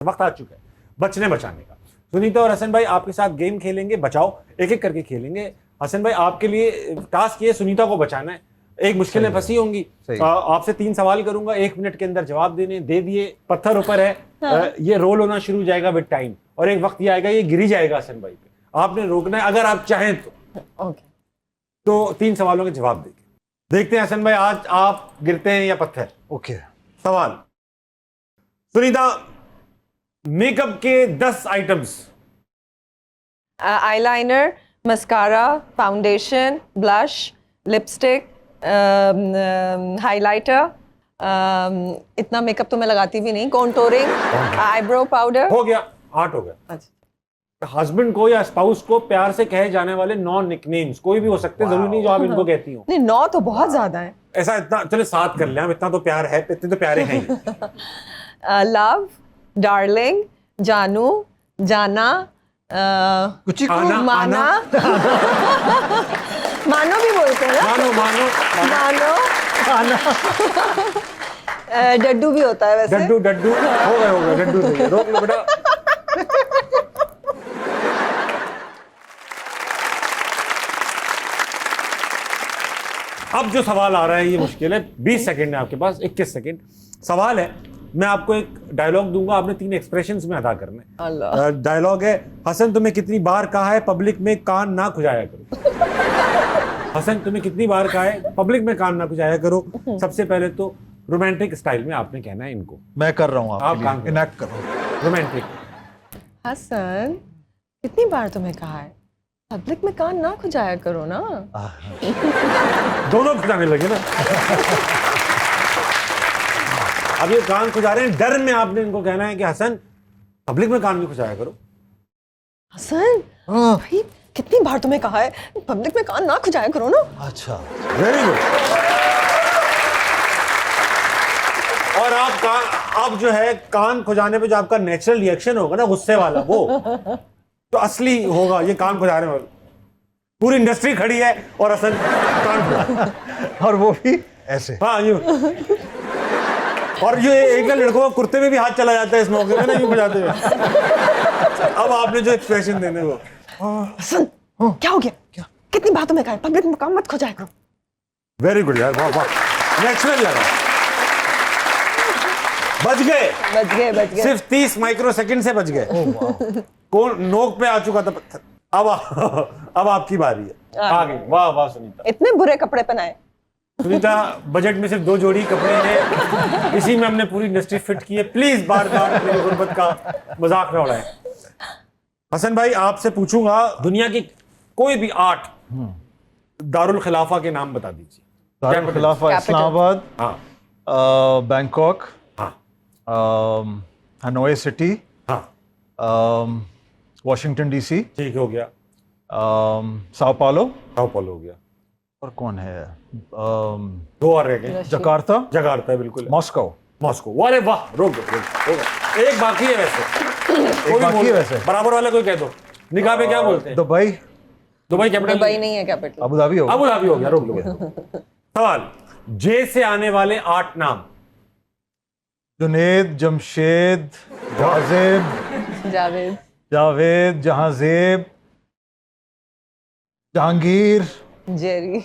वक्त आ चुका है बचने बचाने का। सुनीता और हसन भाई आपके साथ गेम खेलेंगे, बचाओ एक एक करके खेलेंगे। हसन भाई आपके लिए टास्क ये सुनीता को बचाना है, एक मुश्किल में फंसी होंगी। आपसे 3 सवाल करूंगा, 1 मिनट के अंदर जवाब देने, दे दिए पत्थर ऊपर है। ये रोल होना शुरू हो जाएगा विद टाइम, और एक वक्त ये आएगा ये गिरी जाएगा हसन भाई पे, आपने रोकना है अगर आप चाहें तो। तो 3 सवालों के जवाब देंगे। देखते हैं हसन भाई आज आप गिरते हैं या पत्थर। ओके। सवाल, सुनीता मेकअप के 10 items. Eyeliner, mascara, foundation, blush, lipstick, highlighter. इतना मेकअप तो मैं लगाती भी नहीं। Contouring, eyebrow powder. हो गया, 8 हो गया। हस्बैंड को या स्पाउस को प्यार से कहे जाने वाले 9 निकनेम्स, कोई भी हो सकते हैं, जरूरी नहीं जो आप इनको कहती हो। नहीं 9 तो बहुत ज्यादा है। ऐसा इतना चले 7 कर लें, इतना तो प्यार है, इतने तो प्यारे हैं ही। लव, डार्लिंग, जानू, जाना, कुछ माना। मानो भी बोलते हैं ना। मानो डड्डू भी होता है वैसे। डड्डू हो गया डड्डू नहीं है। रोक लो बेटा। अब जो सवाल आ रहा है ये मुश्किल है। 20 सेकंड है आपके पास, 21 सेकंड सवाल है। मैं आपको एक डायलॉग दूंगा, आपने 3 एक्सप्रेशंस में अदा करने। डायलॉग है, हसन तुम्हें कितनी बार कहा है पब्लिक में कान ना खुजाया करो। हसन तुम्हें कितनी बार कहा है पब्लिक में कान ना खुजाया करो। सबसे पहले तो रोमांटिक स्टाइल में आपने कहना है इनको। मैं कर रहा हूँ, आप काम इनैक्ट कर रहा हूँ। रोमांटिक। हसन कितनी बार तुम्हें कहा है पब्लिक में कान ना खुजाया करो ना। दोनों खुजाने लगे ना। अब ये कान खुजा रहे हैं, डर में आपने इनको कहना है कि हसन पब्लिक में कान नहीं खुजाया करो। हसन भाई कितनी बार तुम्हें कहा है पब्लिक में कान ना खुजाया करो ना। अच्छा, वेरी गुड। और आप जो है कान खुजाने पे जो आपका नेचुरल रिएक्शन होगा ना, गुस्से वाला, वो तो असली होगा ये कान खुजाने वाला। पूरी इंडस्ट्री खड़ी है और हसन कान खुजा, और वो भी ऐसे। हाँ यूं। और ये एक लड़कों को कुर्ते में भी हाथ चला जाता है इस मौके पे ना, यूं खुजाते हुए। अब आपने जो एक्सप्रेशन देने वो। हसन क्या हो गया? क्या कितनी बार तुम्हें कहा है पब्लिक में कान मत खुजाया करो। वेरी गुड यार, वाह वाह, नेचुरल लगा। बच गए। सिर्फ 30 माइक्रोसेकंड से बच गए। कौन नोक पे आ चुका था पत्थर। अब आपकी बारी है। आगे। वाह वाह सुनीता, इतने बुरे कपड़े पहनाए। सुनीता बजट में सिर्फ 2 जोड़ी कपड़े हैं, इसी में हमने पूरी इंडस्ट्री फिट की है। प्लीज बार बार मेरी गुर्बत का मजाक न उड़ाएं। हसन भाई आपसे पूछूंगा, दुनिया की कोई भी 8 दारुल खिलाफा के नाम बता दीजिए। दारुल खिलाफा इस्लामाबाद, हाँ, बैंकॉक, हाँ, हनोई सिटी, हाँ, वॉशिंगटन डीसी, ठीक हो गया। साओ पालो हो गया। और कौन है? 2 और रह गए। जकार्ता, बिल्कुल। मॉस्को। अरे वाह, रोक दो। एक बाकी है वैसे। बराबर वाले कोई कह दो। निकाह पे क्या बोलते हैं? Dubai capital? दुबई नहीं है कैपिटल। अबू धाबी हो गया। रोक दो। सवाल, जे से आने वाले 8 नाम। जुनेद, जमशेद, जावेद, जहांजेब, जहांगीर, जेरी,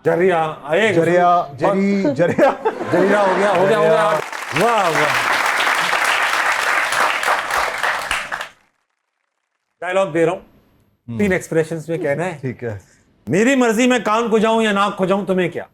जरिया हो गया। वाह वाह। डायलॉग दे रहा हूं, 3 एक्सप्रेशंस में कहना है। ठीक है। मेरी मर्जी में कान खुजाऊं या नाक खुजाऊं, तुम्हें क्या।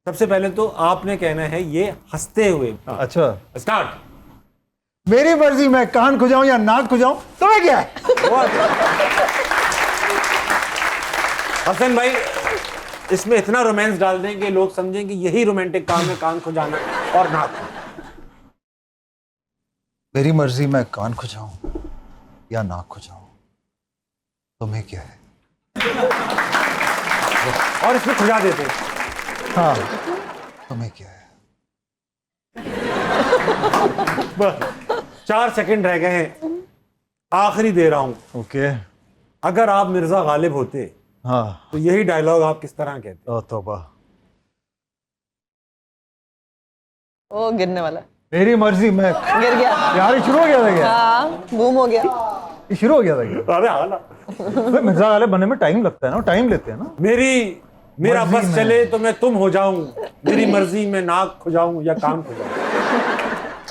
सबसे पहले तो आपने कहना है ये हंसते हुए। अच्छा, स्टार्ट। मेरी मर्जी मैं कान खुजाऊं या नाक खुजाऊं, तुम्हें क्या है। हसन भाई इसमें इतना रोमांस डाल दें कि लोग समझें कि यही रोमांटिक काम है, कान खुजाना और नाक। मेरी मर्जी मैं कान खुजाऊं या नाक खुजाऊं, तुम्हें क्या है। और इसमें खुजा देते हैं। हाँ, तुम्हें क्या है। 4 सेकंड रह गए हैं, आखिरी दे रहा हूं। ओके। अगर आप मिर्जा गालिब होते, हाँ, तो यही डायलॉग आप किस तरह कहते? तौबा। ओ गिरने वाला, मेरी मर्जी, मैं गिर गया। यार ये शुरू हो गया था क्या? हाँ बूम हो गया। ये शुरू हो गया था क्या? अरे हाला भाई मिर्जा गालिब बनने में टाइम लगता है ना, टाइम लेते हैं ना। मेरा मर्जी बस में। चले तो मैं तुम हो जाऊं, मेरी मर्जी में नाक खुजाऊं या कान खुजाऊं,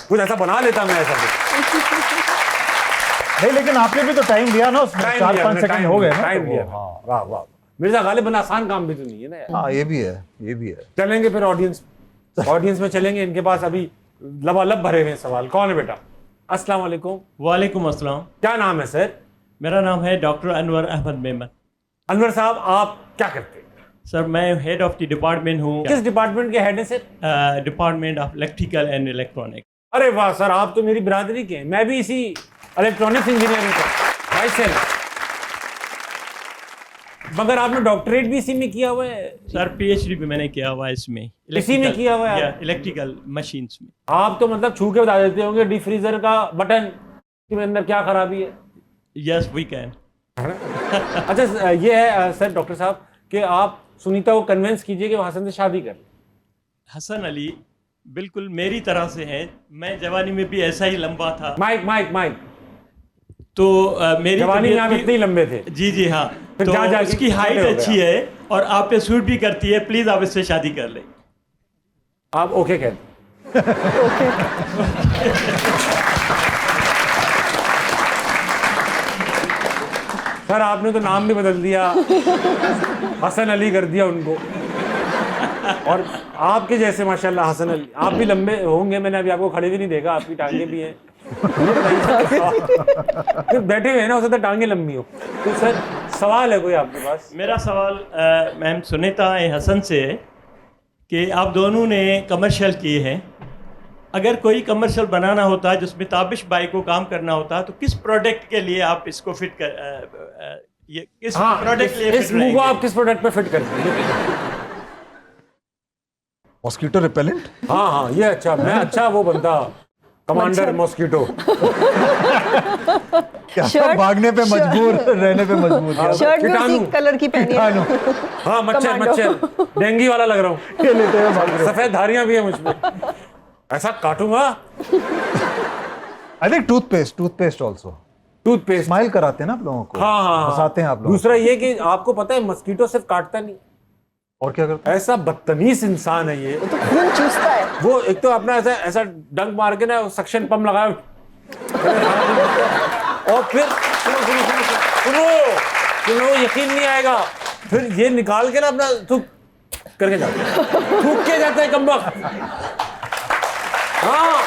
कुछ ऐसा बना लेता मैं ऐसा कुछ। नहीं लेकिन आपने भी तो टाइम लिया ना उसमें, टाइम 4-5 सेकंड हो गए ना। टाइम तो लिया। वो, हाँ वाह वाह, मिर्जा गालिब बना आसान काम भी तो नहीं है ना यार। हाँ ये भी है, ये भी है। चलेंगे फिर ऑडियंस में चलेंगे। इनके पास अभी लबालब भरे हुए हैं सवाल। कौन है बेटा? अस्सलाम वालेकुम। वालेकुम अस्सलाम। क्या नाम है सर? मेरा नाम है डॉक्टर अनवर अहमद मेमन। अनवर साहब, आप क्या करते हैं? सर मैं हेड ऑफ द डिपार्टमेंट हूँ, किस डिपार्टमेंट के हेड हैं sir? Department of electrical and electronic. अरे वाह सर, आप तो मेरी बिरादरी के हैं। मैं भी इसी इलेक्ट्रॉनिक्स इंजीनियरिंग का भाई सर। मगर आपने डॉक्टरेट भी इसी में किया हुआ है? सर पीएचडी भी मैंने किया हुआ है इसमें, इसी में किया हुआ है? इलेक्ट्रिकल मशीन्स में। आप तो मतलब छू के बता देते होंगे डीप फ्रीजर का बटन के अंदर क्या खराबी है। Yes we can. अच्छा ये है सर डॉक्टर साहब कि आप सुनीता को कन्विंस कीजिए कि वो हसन से शादी कर ले। हसन अली बिल्कुल मेरी तरह से है, मैं जवानी में भी ऐसा ही लंबा था। Mike mike mike. तो मेरी जवानी में तबीयत आप भी- इतने ही लंबे थे। जी जी हाँ। फिर तो जहाँ जाके उसकी हाइट छोटे हो अच्छी गए है और आप पे सूट भी करती है, प्लीज आप इससे शादी कर ले। आप ओके कह दो। सर आपने तो नाम भी बदल दिया, हसन अली कर दिया उनको। और आपके जैसे माशाल्लाह हसन अली, आप भी लंबे होंगे, मैंने अभी आपको खड़े भी नहीं देखा, आपकी टांगे भी हैं। फिर बैठे हुए हैं ना, हो सकता है टांगे लंबी हो। तो सर सवाल है कोई आपके पास? मेरा सवाल मैम सुनीता हसन से है कि आप दोनों ने कमर्शियल किए हैं। अगर कोई कमर्शियल बनाना होता है जिसमें ताबिश बाई को काम करना होता है, तो किस प्रोडक्ट के लिए आप इसको फिट कर ये किस हाँ, प्रोडक्ट के लिए इस फिट मुंह को रहेंगे? आप किस प्रोडक्ट पे फिट करते हैं? Mosquito repellent. हाँ हाँ, ये अच्छा, मैं अच्छा वो बंदा कमांडर मॉस्किटो। क्या शर्ट- भागने पे मजबूर, रहने पे मजबूर। क्या शर्ट भी कीटाणु। उसी कलर की पहनी है। हाँ मच्छर कमांडो। मच्छर डेंगी वाला लग रहा हूँ। ये लेते हुए भाग रहे हो। सफेद धारियां भी है मुझ पे, ऐसा काटूंगा। I think toothpaste also toothpaste. Smile कराते हैं ना आप लोगों को। हाँ हाँ हंसाते हैं आप लोग। दूसरा ये कि आपको पता है मस्कीटो सिर्फ काटता नहीं, और क्या करते हैं? ऐसा बदतमीज इंसान है ये। तो खून चूसता है। वो एक तो अपना ऐसा ऐसा डंक मार के ना सक्शन पंप लगाया और फिर सुनो यकीन नहीं आएगा, फिर ये निकाल के ना अपना थूक करके जाता है, थूक के जाता है कमबख्त। हाँ,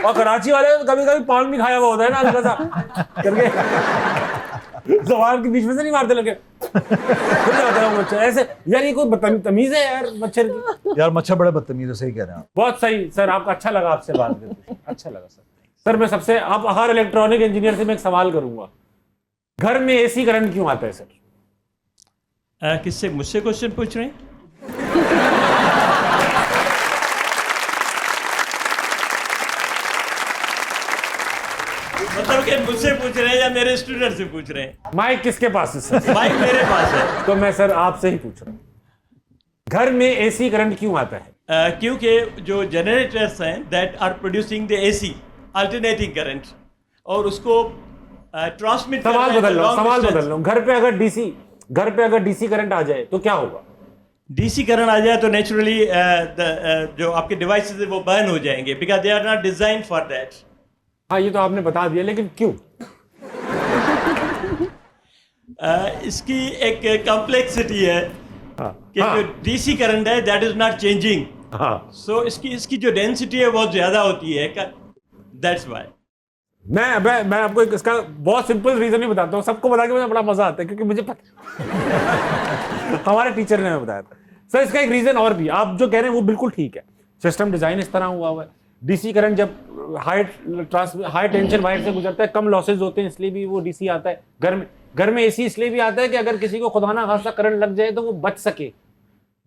और कराची वाले तो कभी कभी पान भी खाया हुआ होता है ना, हल्का सा करके जबान के बीच में से नहीं मारते लगे, फिर जाता है वो मच्छर ऐसे। यार ये कोई तमीज है यार मच्छर की। यार मच्छर बड़े बदतमीज है, सही कह रहे हैं आप। बहुत सही सर, आपका अच्छा लगा आपसे बात करके, अच्छा लगा सर। सर मैं सबसे, आप हर इलेक्ट्रॉनिक इंजीनियर से मैं एक सवाल करूंगा, घर में एसी करंट क्यों आता है सर? किससे, मुझसे क्वेश्चन पूछ रहे हैं? मतलब कि मुझसे पूछ रहे हैं या मेरे स्टूडेंट से पूछ रहे हैं? माइक किसके पास है सर? माइक मेरे पास है। तो मैं सर आपसे ही पूछ रहा हूँ, घर में एसी करंट क्यों आता है? क्योंकि जो जनरेटर्स हैं that are producing the AC alternating current, और उसको ट्रांसमिट सवाल बदल लो, सवाल बदल लो। घर पे अगर डीसी करंट आ जाए तो क्या होगा? डीसी करंट आ जाए तो नेचुरली जो आपके डिवाइसेस है वो बर्न हो जाएंगे, because they are not design for that. हाँ ये तो आपने बता दिया, लेकिन क्यों? इसकी एक कॉम्प्लेक्सिटी है हाँ कि जो डीसी करंट है दैट इज नॉट चेंजिंग, हाँ। सो इसकी जो डेंसिटी है बहुत ज्यादा होती है, दैट्स व्हाई। मैं आपको एक इसका बहुत सिंपल रीजन ही बताता हूँ, सबको बता के मुझे बड़ा मजा आता है क्योंकि मुझे पता हमारे टीचर ने हमें बताया था। सर इसका एक रीजन और भी, आप जो कह रहे हैं वो बिल्कुल ठीक है, सिस्टम डिजाइन इस तरह हुआ है। डीसी करंट जब हाई टेंशन वायर से गुजरता है, कम लॉसेज होते हैं, इसलिए भी वो डीसी आता है। घर में एसी इसलिए भी आता है कि अगर किसी को खुदा ना खासा करंट लग जाए तो वो बच सके।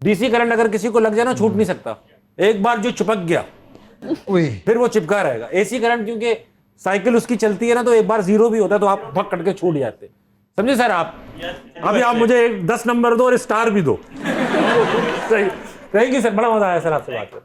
डीसी करंट अगर किसी को लग जाए ना, छूट नहीं सकता, एक बार जो चिपक गया फिर वो चिपका रहेगा। एसी करंट क्योंकि साइकिल उसकी चलती है ना, तो एक बार जीरो भी होता है तो आप भग कट के छूट जाते हैं, समझे सर आप? अभी आप मुझे 10 नंबर दो और स्टार भी दो। सही, थैंक यू सर, बड़ा मजा आया सर आपसे बात करके।